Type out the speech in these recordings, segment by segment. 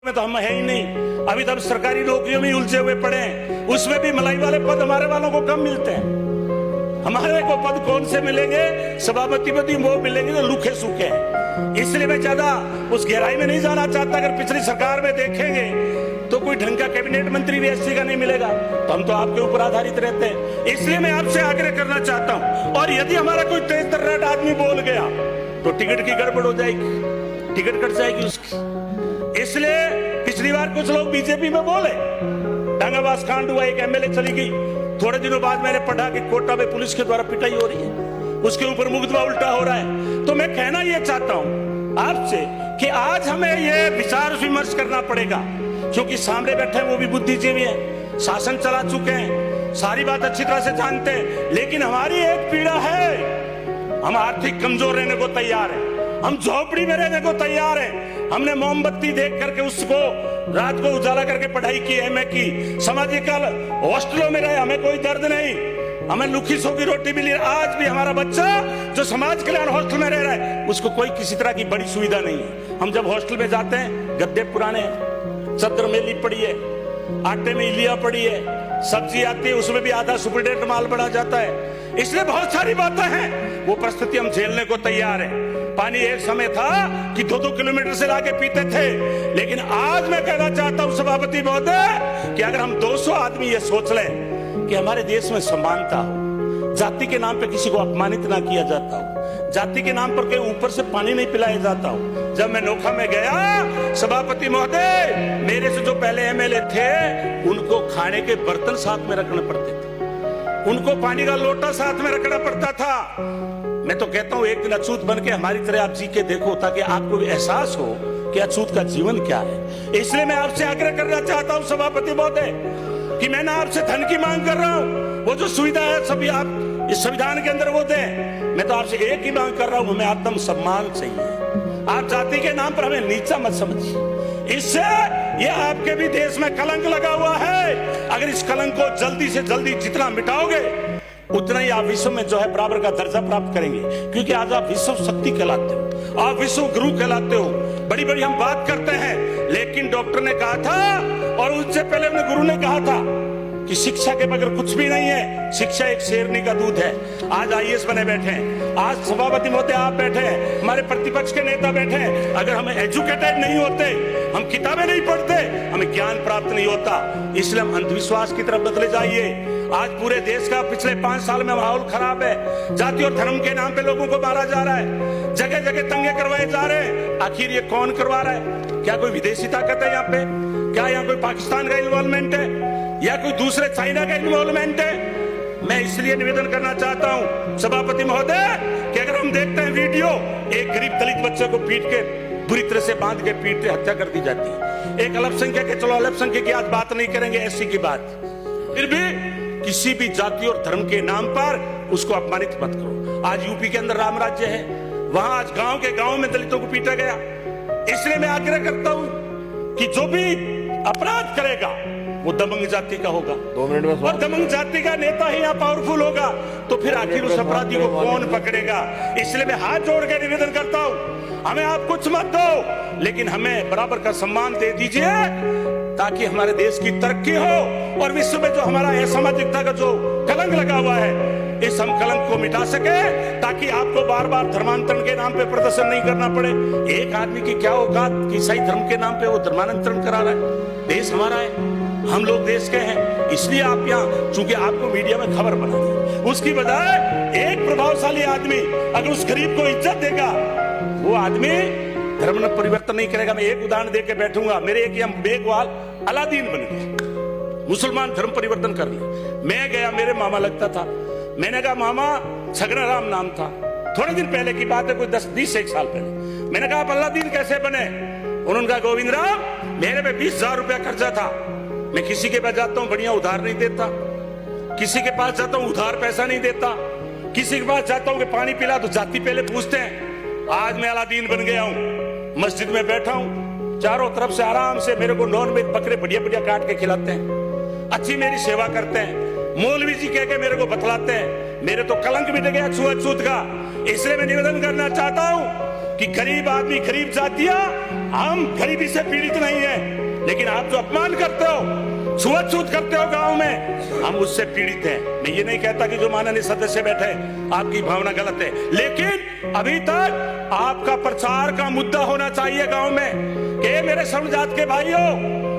में तो हम है ही नहीं। अभी तो हम सरकारी नौकरियों में उलझे हुए पड़े हैं, उसमें भी मलाई वाले पद हमारे वालों को कम मिलते हैं। हमारे को पद कौन से मिलेंगे? सभापति पद वो मिलेंगे जो लूखे सूखे हैं। इसलिए मैं ज्यादा उस गहराई में नहीं जाना चाहता। अगर पिछली सरकार में देखेंगे तो कोई ढंग का कैबिनेट मंत्री भी एससी का नहीं मिलेगा, तो हम तो आपके ऊपर आधारित रहते हैं। इसलिए मैं आपसे आग्रह करना चाहता हूं, और यदि हमारा कोई तेज तर्राट आदमी बोल गया तो टिकट की गड़बड़ हो जाएगी, टिकट कट जाएगी उसकी। इसलिए पिछली बार कुछ लोग बीजेपी में बोले, डांगाबाज कांड हुआ, एक एमएलए चली गई, थोड़े दिनों बाद मैंने पढ़ा कि कोटा में पुलिस के द्वारा पिटाई हो रही है, उसके ऊपर मुकदमा उल्टा हो रहा है। तो मैं कहना यह चाहता हूं आपसे कि आज हमें यह विचार विमर्श करना पड़ेगा, क्योंकि सामने बैठे हैं वो भी बुद्धिजीवी हैं, शासन चला चुके हैं, सारी बात अच्छी तरह से जानते हैं। लेकिन हमारी एक पीड़ा है, हम आर्थिक कमजोर रहने को तैयार हैं, हम झोपड़ी में रहने को तैयार हैं। हमने मोमबत्ती देख करके उसको रात को उजाला करके पढ़ाई की, एमए की, सामाजिक हॉस्टलों में रहे, हमें कोई दर्द नहीं, हमें लुखी सूखी रोटी मिली। आज भी हमारा बच्चा जो समाज कल्याण हॉस्टल में रह रहा है उसको कोई किसी तरह की बड़ी सुविधा नहीं है। हम जब हॉस्टल में जाते हैं, गद्दे पुराने हैं, चादर मेली पड़ी है, आटे में इलिया पड़ी है, सब्जी आती है उसमें भी आधा सुपरडेट माल बढ़ा जाता है। इसलिए बहुत सारी बातें हैं, वो परिस्थिति हम झेलने को तैयार है। पानी एक समय था कि 2-2 किलोमीटर से लाके पीते थे, लेकिन आज मैं कहना चाहता हूं सभापति महोदय कि अगर हम 200 आदमी ये सोच लें कि हमारे देश में समानता हो, जाति के नाम पे किसी को अपमानित ना किया जाता हो, जाति के नाम पर कहीं ऊपर से पानी नहीं पिलाया जाता हो। जब मैं नोखा में गया, सभापति महोदय, मेरे से जो पहले एमएलए थे उनको खाने के बर्तन साथ में रखने पड़ते थे, उनको पानी का लोटा साथ में रखना पड़ता था। मैं तो कहता हूं एक दिन अछूत बन के हमारी तरह आप जी के देखो, ताकि आपको भी एहसास हो कि अछूत का जीवन क्या है। इसलिए मैं आपसे आग्रह करना चाहता हूं सभापति महोदय कि मैं ना आपसे धन की मांग कर रहा हूं, वो जो सुविधा है सभी आप इस संविधान के अंदर वो दें। मैं तो आपसे एक ही मांग कर रहा हूं, हमें आत्म सम्मान चाहिए। आप जाति के नाम पर हमें नीचा मत समझिए, इससे ये आपके भी देश में कलंक लगा हुआ है। अगर इस कलंक को जल्दी से जल्दी जितना मिटाओगे उतना ही आप विश्व में जो है बराबर का दर्जा प्राप्त करेंगे, क्योंकि आज आप विश्व शक्ति कहलाते हो, आप विश्व गुरु कहलाते हो। बड़ी बड़ी हम बात करते हैं, लेकिन डॉक्टर ने कहा था और उससे पहले अपने गुरु ने कहा था कि शिक्षा के बगैर कुछ भी नहीं है, शिक्षा एक शेरनी का दूध है। आज आईएएस बने बैठे हैं, आज सभापति महोदय आप बैठे हैं, हमारे प्रतिपक्ष के नेता बैठे हैं। अगर हम एजुकेटेड नहीं होते, हम किताबें नहीं पढ़ते, हमें ज्ञान प्राप्त नहीं होता। इसलिए हम अंधविश्वास की तरफ बदले जाइए। आज पूरे देश का पिछले 5 साल में माहौल खराब है, जाति और धर्म के नाम पे लोगों को मारा जा रहा है, जगह जगह दंगे करवाए जा रहे हैं। आखिर ये कौन करवा रहा है? क्या कोई विदेशी ताकत है यहाँ पे? क्या यहाँ कोई पाकिस्तान का इन्वॉल्वमेंट है या कोई दूसरे चाइना का इन्वॉल्वमेंट है? मैं इसलिए निवेदन करना चाहता हूँ सभापति महोदय कि अगर हम देखते हैं वीडियो, एक गरीब दलित बच्चे को पीट के बुरी तरह से बांध के पीटते हत्या कर दी जाती है। एक अल्पसंख्यक के, चलो अल्पसंख्यक की आज बात नहीं करेंगे, एससी की बात, फिर भी किसी भी जाति और धर्म के नाम पर उसको अपमानित मत करो। आज यूपी के अंदर राम राज्य है, वहां आज गांव के गांव में दलितों को पीटा गया। इसलिए मैं आग्रह करता हूं कि जो भी अपराध करेगा वो दबंग जाति का होगा, 2 मिनट में, और दबंग जाति का नेता ही यहाँ पावरफुल होगा, तो फिर आखिर उस अपराधी को कौन पकड़ेगा? इसलिए मैं हाथ जोड़ के निवेदन करता हूं, हमें आप कुछ मत दो, लेकिन हमें बराबर का सम्मान दे दीजिए, ताकि हमारे देश की तरक्की हो और विश्व में जो हमारा असामाजिकता का जो कलंक लगा हुआ है, इस हम कलंक को मिटा सके, ताकि आपको बार बार धर्मांतरण के नाम पे प्रदर्शन नहीं करना पड़े। एक आदमी की क्या औकात कि ईसाई धर्म के नाम पे वो धर्मांतरण करा रहा है? देश हमारा है, हम लोग देश के हैं। इसलिए आप यहाँ, चूंकि आपको मीडिया में खबर बना दी, उसकी बजाय एक प्रभावशाली आदमी अगर उस गरीब को इज्जत देगा, वो आदमी धर्म में परिवर्तन नहीं करेगा। मैं एक उदाहरण देके बैठूंगा, मेरे एक बेगवाल अलादीन बन गए, मुसलमान धर्म परिवर्तन कर लिया। मैं गया, मेरे मामा लगता था, मैंने कहा मामा, छगना राम नाम था, थोड़े दिन पहले की बात है, कोई 10-20 साल पहले। मैंने कहा आप अलादीन कैसे बने? उन्होंने कहा गोविंद राम, मेरे पे 20,000 रुपया खर्चा था, मैं किसी के पास जाता हूँ बढ़िया उधार नहीं देता, किसी के पास जाता हूँ उधार पैसा नहीं देता, किसी के पास जाता हूँ कि पानी पिला तो जाति पहले पूछते हैं। आज मैं अलादीन बन गया हूँ, मस्जिद में बैठा हूँ, चारों तरफ से आराम से मेरे को नॉन वेज बकरे बढ़िया बढ़िया काट के खिलाते हैं, अच्छी मेरी सेवा करते हैं, मौलवी जी कह के मेरे को बतलाते हैं, मेरे तो कलंक मिट गया छुआछूत का। इसलिए मैं निवेदन करना चाहता हूं कि गरीब आदमी, गरीब जातियां हम गरीबी से पीड़ित नहीं है, लेकिन आप जो अपमान करते हो, छुआछूत करते हो गांव में, हम उससे पीड़ित हैं। मैं ये नहीं कहता कि जो माननीय सदस्य बैठे आपकी भावना गलत है, लेकिन अभी तक आपका प्रचार का मुद्दा होना चाहिए गांव में कि मेरे सवर्ण जात के भाइयों,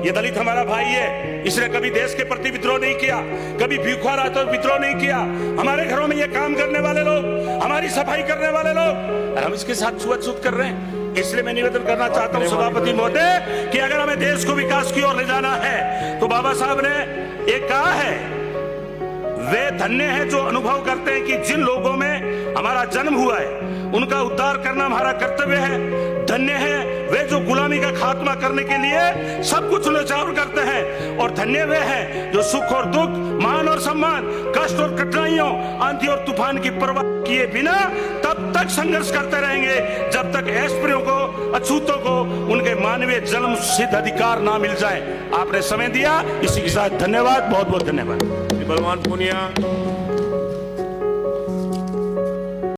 ये दलित हमारा भाई है, इसने कभी देश के प्रति विद्रोह नहीं किया, कभी भूखा रहा तो विद्रोह नहीं किया। हमारे घरों में ये काम करने वाले लोग, हमारी सफाई करने वाले लोग, और हम इसके साथ छुआछूत कर रहे हैं। इसलिए मैं निवेदन करना चाहता हूं सभापति महोदय कि अगर हमें देश को विकास की ओर ले जाना है तो बाबा साहब ने एक कहा है, वे धन्य हैं जो अनुभव करते हैं कि जिन लोगों में हमारा जन्म हुआ है उनका उद्धार करना हमारा कर्तव्य है। धन्य है वे जो गुलामी का खात्मा करने के लिए सब कुछ न्यौछावर करते हैं, और धन्य वे हैं जो सुख और दुख, मान और सम्मान, कष्ट और कठिनाइयों, आंधी और तूफान की परवाह किए बिना तब तक संघर्ष करते रहेंगे जब तक एस्प्रियों को, अछूतों को उनके मानवीय जन्म सिद्ध अधिकार ना मिल जाए। आपने समय दिया, इसी के साथ धन्यवाद, बहुत बहुत धन्यवाद। बलवान पुनिया।